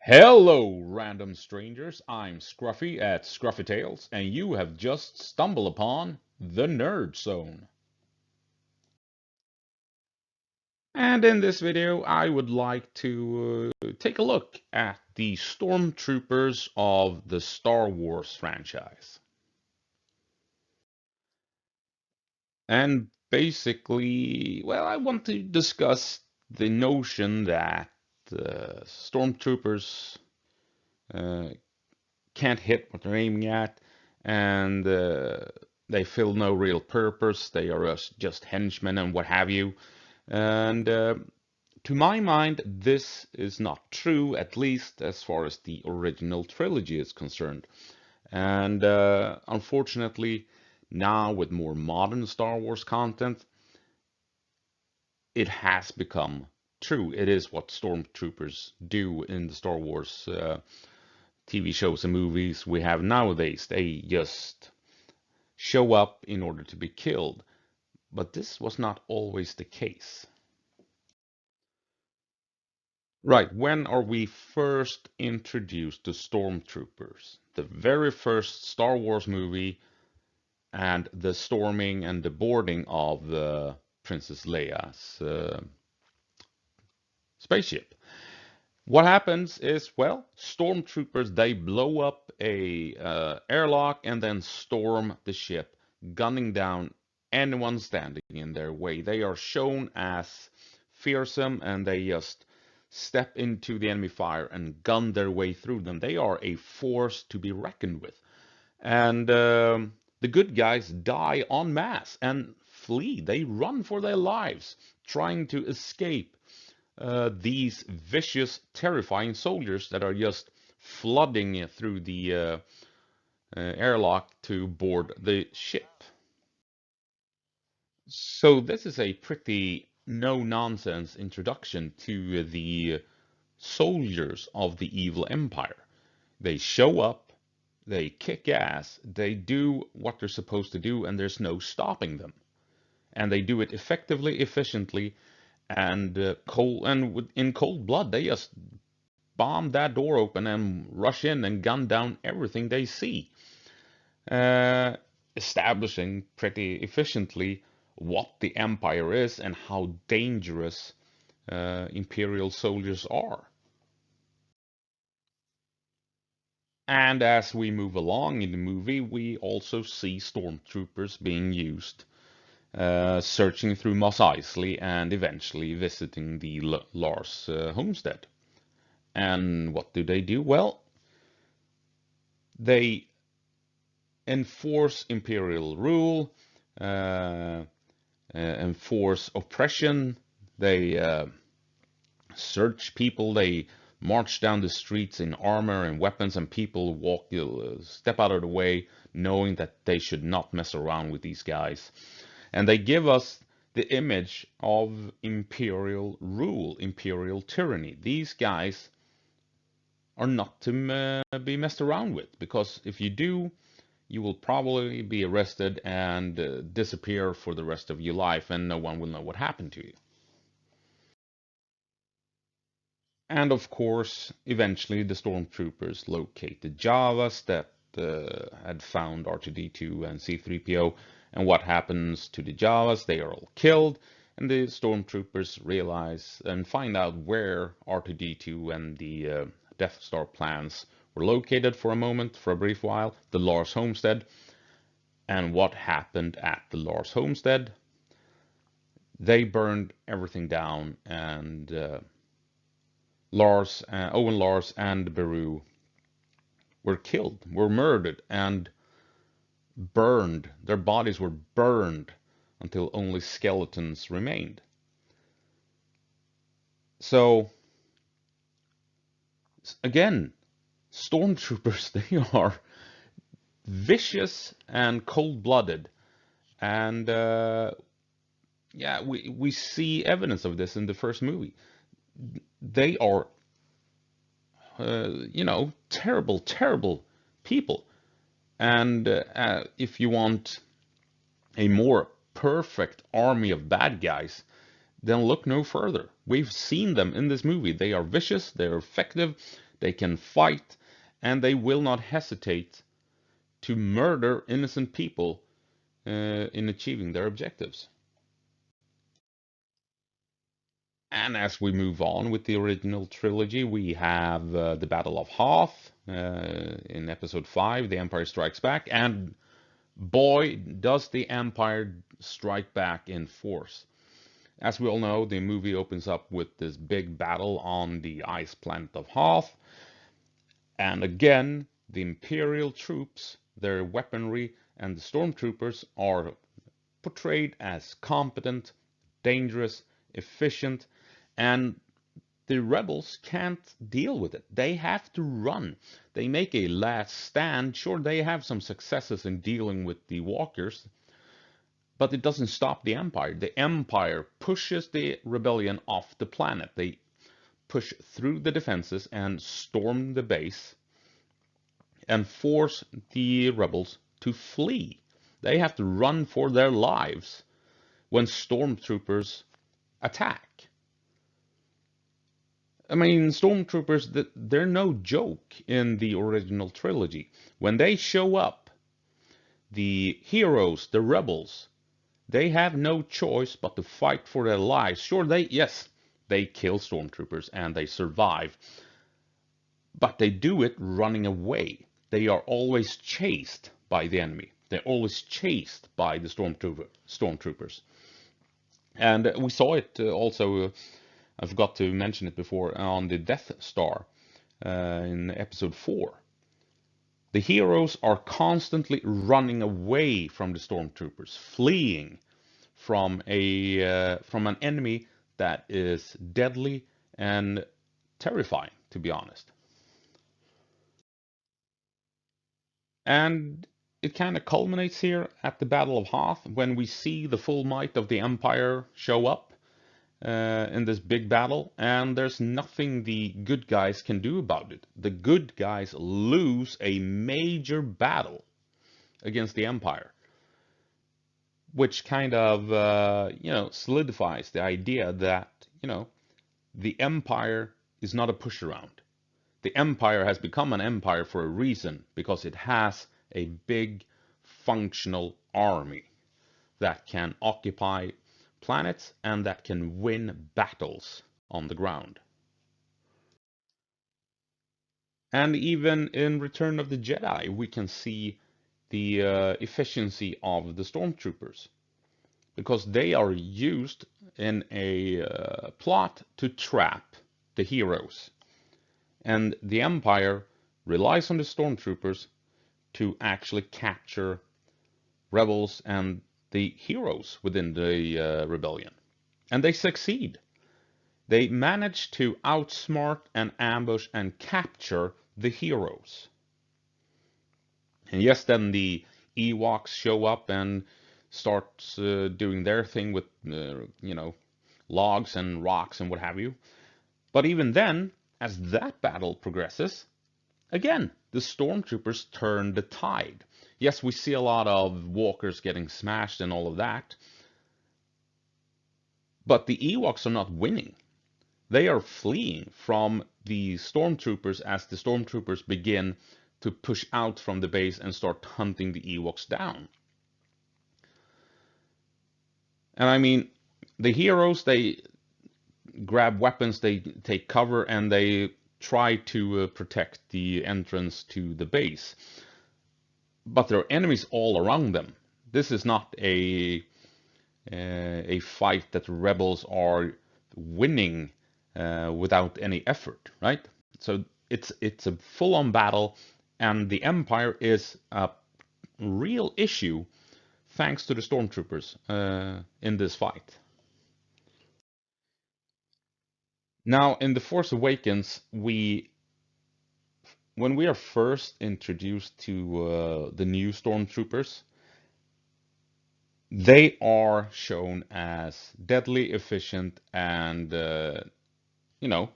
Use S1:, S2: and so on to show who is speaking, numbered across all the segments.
S1: Hello, random strangers. I'm Scruffy at Scruffy Tales, and you have just stumbled upon the Nerd Zone. And in this video, I would like to take a look at the Stormtroopers of the Star Wars franchise. And basically, well, I want to discuss the notion that Stormtroopers uh, can't hit what they're aiming at, and they fill no real purpose. They are just henchmen and what have you. And to my mind, this is not true, at least as far as the original trilogy is concerned. And unfortunately, now with more modern Star Wars content, it has become true. It is what stormtroopers do in the Star Wars TV shows and movies we have nowadays. They just show up in order to be killed. But this was not always the case. Right, when are we first introduced to Stormtroopers? The very first Star Wars movie and the storming and the boarding of Princess Leia's spaceship. What happens is, well, stormtroopers, they blow up a airlock and then storm the ship, gunning down anyone standing in their way. They are shown as fearsome, and they just step into the enemy fire and gun their way through them. They are a force to be reckoned with. And the good guys die en masse and flee. They run for their lives, trying to escape these vicious, terrifying soldiers that are just flooding through the airlock to board the ship. So this is a pretty no-nonsense introduction to the soldiers of the evil empire. They show up, they kick ass, they do what they're supposed to do, and there's no stopping them. And they do it effectively, efficiently, and in cold blood. They just bomb that door open and rush in and gun down everything they see, uh, establishing pretty efficiently what the Empire is and how dangerous Imperial soldiers are. And as we move along in the movie, we also see stormtroopers being used, searching through Mos Eisley and eventually visiting the Lars homestead. And what do? Well, they enforce imperial rule, uh, enforce oppression. They search people. They march down the streets in armor and weapons, and people walk, step out of the way, knowing that they should not mess around with these guys. And they give us the image of imperial rule, imperial tyranny. These guys are not to be messed around with, because if you do, you will probably be arrested and disappear for the rest of your life, and no one will know what happened to you. And of course, eventually the stormtroopers locate the Javas that had found R2-D2 and C-3PO. And what happens to the Javas? They are all killed, and the stormtroopers realize and find out where R2-D2 and the Death Star plans were located for a moment, for a brief while, the Lars homestead. And what happened at the Lars homestead? They burned everything down, and Owen Lars and Beru were killed, were murdered, and burned. Their bodies were burned until only skeletons remained. So, again, stormtroopers, they are vicious and cold-blooded. And yeah, we see evidence of this in the first movie. They are, terrible, terrible people. And if you want a more perfect army of bad guys, then look no further. We've seen them in this movie. They are vicious, they're effective, they can fight, and they will not hesitate to murder innocent people in achieving their objectives. And as we move on with the original trilogy, we have the Battle of Hoth in Episode 5, The Empire Strikes Back, and boy, does the Empire strike back in force. As we all know, the movie opens up with this big battle on the ice planet of Hoth, and again, the Imperial troops, their weaponry, and the Stormtroopers are portrayed as competent, dangerous, efficient, and the rebels can't deal with it. They have to run. They make a last stand. Sure, they have some successes in dealing with the walkers, but it doesn't stop the Empire. The Empire pushes the rebellion off the planet. They push through the defenses and storm the base and force the rebels to flee. They have to run for their lives when stormtroopers attack. I mean, stormtroopers, they're no joke in the original trilogy. When they show up, the heroes, the rebels, they have no choice but to fight for their lives. Sure, yes, they kill stormtroopers and they survive, but they do it running away. They are always chased by the enemy. They're always chased by the stormtroopers. And we saw it also, I forgot to mention it before, on the Death Star in Episode 4. The heroes are constantly running away from the stormtroopers, fleeing from an enemy that is deadly and terrifying, to be honest. And it kind of culminates here at the Battle of Hoth when we see the full might of the Empire show up in this big battle, and there's nothing the good guys can do about it. The good guys lose a major battle against the Empire, which kind of, solidifies the idea that, the Empire is not a push around. The Empire has become an empire for a reason, because it has a big functional army that can occupy planets and that can win battles on the ground. And even in Return of the Jedi, we can see the efficiency of the Stormtroopers, because they are used in a plot to trap the heroes. And the Empire relies on the Stormtroopers to actually capture rebels and the heroes within the rebellion. And they succeed. They manage to outsmart and ambush and capture the heroes. And yes, then the Ewoks show up and start doing their thing with, logs and rocks and what have you. But even then, as that battle progresses, again, the stormtroopers turn the tide. Yes, we see a lot of walkers getting smashed and all of that, but the Ewoks are not winning. They are fleeing from the stormtroopers as the stormtroopers begin to push out from the base and start hunting the Ewoks down. And I mean, the heroes, they grab weapons, they take cover, and they try to protect the entrance to the base. But there are enemies all around them. This is not a fight that rebels are winning without any effort, right? So it's a full-on battle, and the Empire is a real issue thanks to the stormtroopers in this fight. Now, in The Force Awakens, when we are first introduced to the new stormtroopers, they are shown as deadly efficient and, no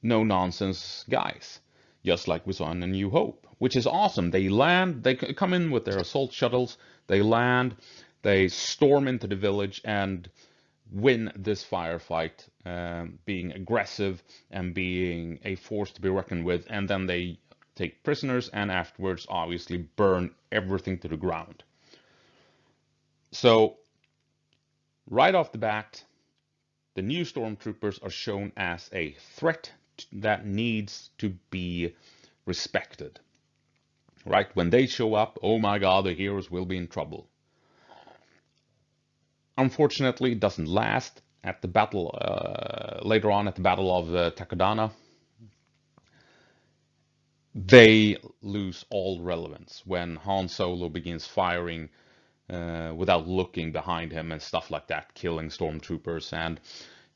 S1: nonsense guys, just like we saw in A New Hope, which is awesome. They land, they come in with their assault shuttles, they land, they storm into the village, and win this firefight, being aggressive and being a force to be reckoned with, and then they take prisoners and afterwards obviously burn everything to the ground. So right off the bat, the new Stormtroopers are shown as a threat that needs to be respected. Right? When they show up, oh my god, the heroes will be in trouble. Unfortunately, it doesn't last. At the battle, later on at the Battle of Takodana, they lose all relevance when Han Solo begins firing without looking behind him and stuff like that, killing stormtroopers, and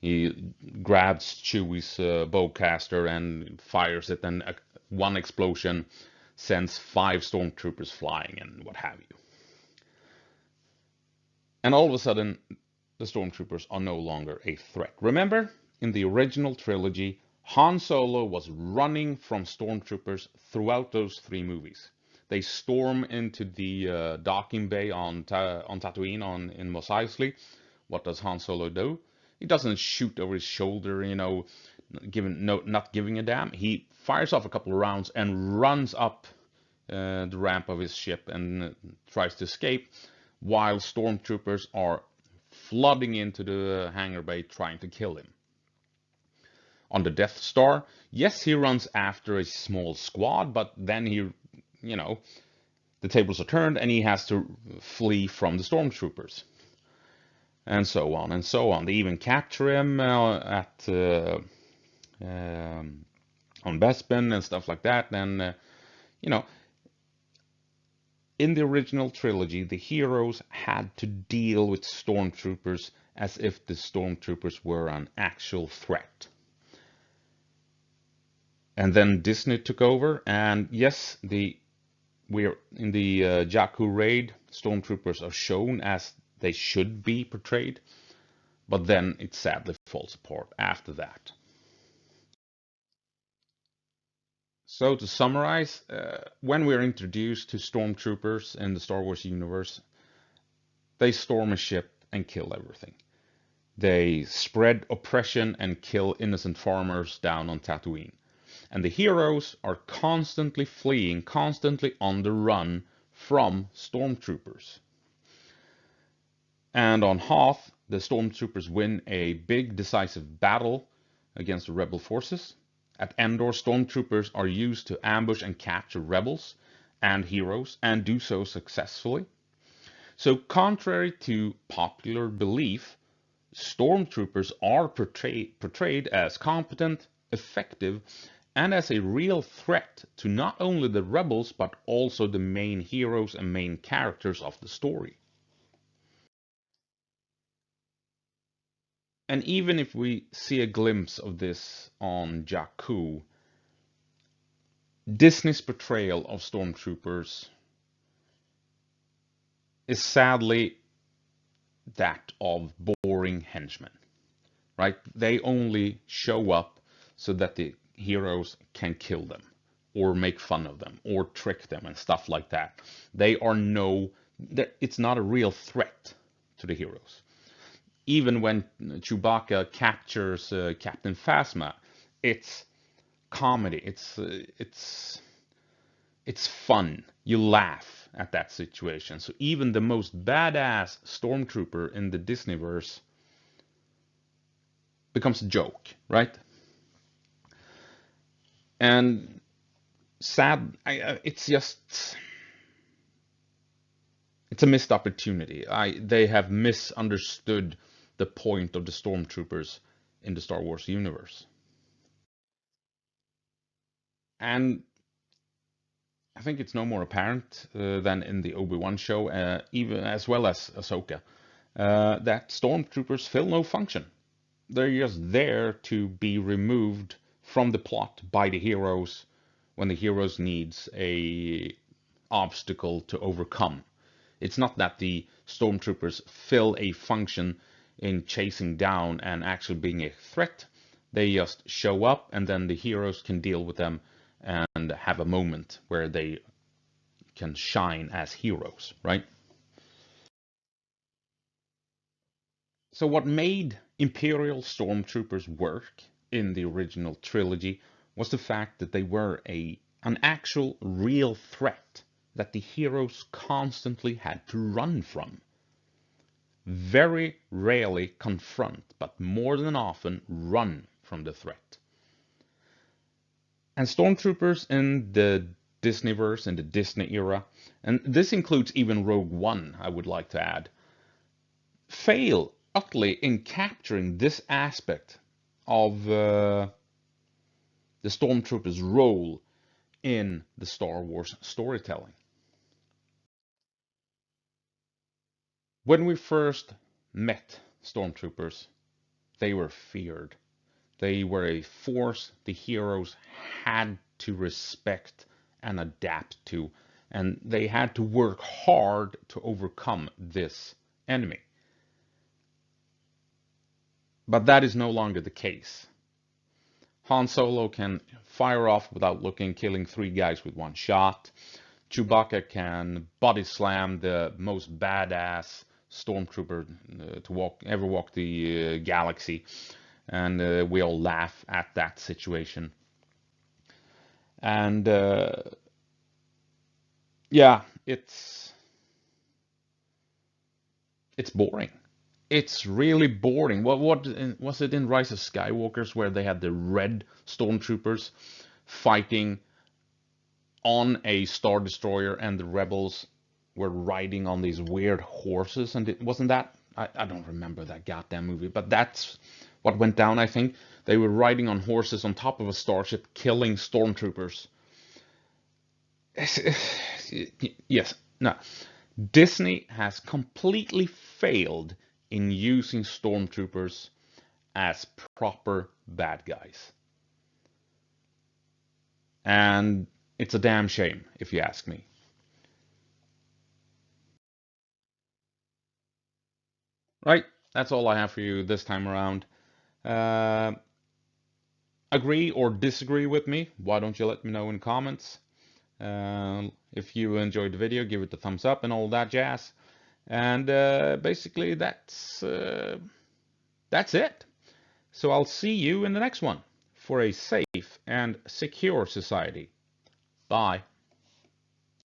S1: he grabs Chewie's bowcaster and fires it, and one explosion sends 5 stormtroopers flying and what have you. And all of a sudden, the stormtroopers are no longer a threat. Remember, in the original trilogy, Han Solo was running from stormtroopers throughout those 3 movies. They storm into the docking bay on Tatooine in Mos Eisley. What does Han Solo do? He doesn't shoot over his shoulder, not giving a damn. He fires off a couple of rounds and runs up the ramp of his ship and tries to escape, while stormtroopers are flooding into the hangar bay trying to kill him. On the Death Star, yes, he runs after a small squad, but then the tables are turned and he has to flee from the stormtroopers. And so on and so on. They even capture him on Bespin and stuff like that. And, in the original trilogy, the heroes had to deal with stormtroopers as if the stormtroopers were an actual threat. And then Disney took over, and yes, we're in the Jakku raid, stormtroopers are shown as they should be portrayed, but then it sadly falls apart after that. So to summarize, when we're introduced to stormtroopers in the Star Wars universe, they storm a ship and kill everything. They spread oppression and kill innocent farmers down on Tatooine. And the heroes are constantly fleeing, constantly on the run from stormtroopers. And on Hoth, the stormtroopers win a big decisive battle against the rebel forces. At Endor, stormtroopers are used to ambush and capture rebels and heroes, and do so successfully. So contrary to popular belief, stormtroopers are portrayed as competent, effective, and as a real threat to not only the rebels, but also the main heroes and main characters of the story. And even if we see a glimpse of this on Jakku, Disney's portrayal of stormtroopers is sadly that of boring henchmen, right? They only show up so that the heroes can kill them or make fun of them or trick them and stuff like that. It's not a real threat to the heroes. Even when Chewbacca captures Captain Phasma, it's comedy. It's fun. You laugh at that situation. So even the most badass stormtrooper in the Disneyverse becomes a joke, right? And it's a missed opportunity. They have misunderstood the point of the stormtroopers in the Star Wars universe. And I think it's no more apparent than in the Obi-Wan show, even as well as Ahsoka, that stormtroopers fill no function. They're just there to be removed from the plot by the heroes when the heroes needs a obstacle to overcome. It's not that the stormtroopers fill a function in chasing down and actually being a threat. They just show up and then the heroes can deal with them and have a moment where they can shine as heroes, right? So what made Imperial Stormtroopers work in the original trilogy was the fact that they were an actual real threat that the heroes constantly had to run from. Very rarely confront, but more than often run from the threat. And Stormtroopers in the Disneyverse, in the Disney era, and this includes even Rogue One, I would like to add, fail utterly in capturing this aspect of the Stormtroopers' role in the Star Wars storytelling. When we first met Stormtroopers, they were feared. They were a force the heroes had to respect and adapt to, and they had to work hard to overcome this enemy. But that is no longer the case. Han Solo can fire off without looking, killing 3 guys with 1 shot. Chewbacca can body slam the most badass stormtrooper to ever walk the galaxy, and we all laugh at that situation. And yeah, it's boring. It's really boring. What was it in Rise of Skywalkers where they had the red stormtroopers fighting on a Star Destroyer and the rebels were riding on these weird horses? And it wasn't that, I don't remember that goddamn movie, but that's what went down, I think. They were riding on horses on top of a starship killing stormtroopers. Yes, no. Disney has completely failed in using stormtroopers as proper bad guys. And it's a damn shame, if you ask me. Right, that's all I have for you this time around. Uh, Agree or disagree with me? Why don't you let me know in comments? If you enjoyed the video, give it a thumbs up and all that jazz. And basically, that's it. So I'll see you in the next one for a safe and secure society. Bye.